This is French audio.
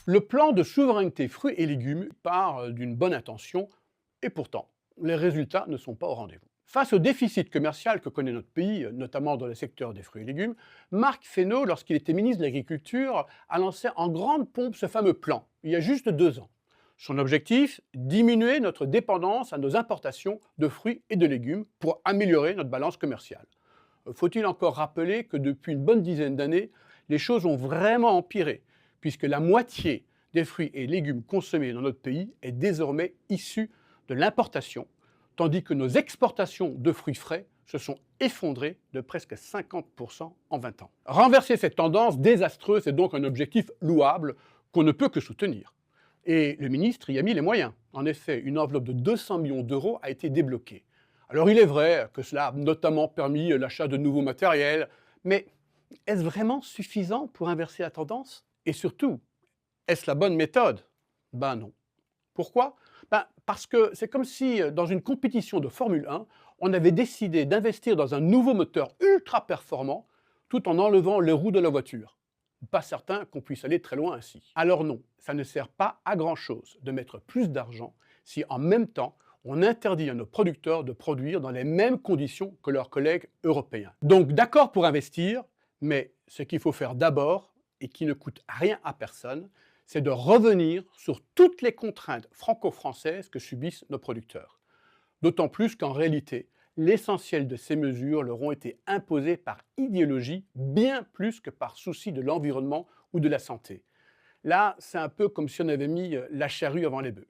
Le plan de souveraineté fruits et légumes part d'une bonne intention, et pourtant, les résultats ne sont pas au rendez-vous. Face au déficit commercial que connaît notre pays, notamment dans le secteur des fruits et légumes, Marc Fesneau, lorsqu'il était ministre de l'Agriculture, a lancé en grande pompe ce fameux plan, il y a juste 2 ans. Son objectif, diminuer notre dépendance à nos importations de fruits et de légumes pour améliorer notre balance commerciale. Faut-il encore rappeler que depuis une bonne dizaine d'années, les choses ont vraiment empiré, puisque la moitié des fruits et légumes consommés dans notre pays est désormais issue de l'importation, tandis que nos exportations de fruits frais se sont effondrées de presque 50% en 20 ans. Renverser cette tendance désastreuse est donc un objectif louable qu'on ne peut que soutenir. Et le ministre y a mis les moyens. En effet, une enveloppe de 200 millions d'euros a été débloquée. Alors il est vrai que cela a notamment permis l'achat de nouveaux matériels, mais est-ce vraiment suffisant pour inverser la tendance? Et surtout, est-ce la bonne méthode? Ben non. Pourquoi? Parce que c'est comme si, dans une compétition de Formule 1, on avait décidé d'investir dans un nouveau moteur ultra performant tout en enlevant les roues de la voiture. Pas certain qu'on puisse aller très loin ainsi. Alors non, ça ne sert pas à grand-chose de mettre plus d'argent si en même temps on interdit à nos producteurs de produire dans les mêmes conditions que leurs collègues européens. Donc d'accord pour investir, mais ce qu'il faut faire d'abord, et qui ne coûte rien à personne, c'est de revenir sur toutes les contraintes franco-françaises que subissent nos producteurs. D'autant plus qu'en réalité, l'essentiel de ces mesures leur ont été imposées par idéologie bien plus que par souci de l'environnement ou de la santé. Là, c'est un peu comme si on avait mis la charrue avant les bœufs.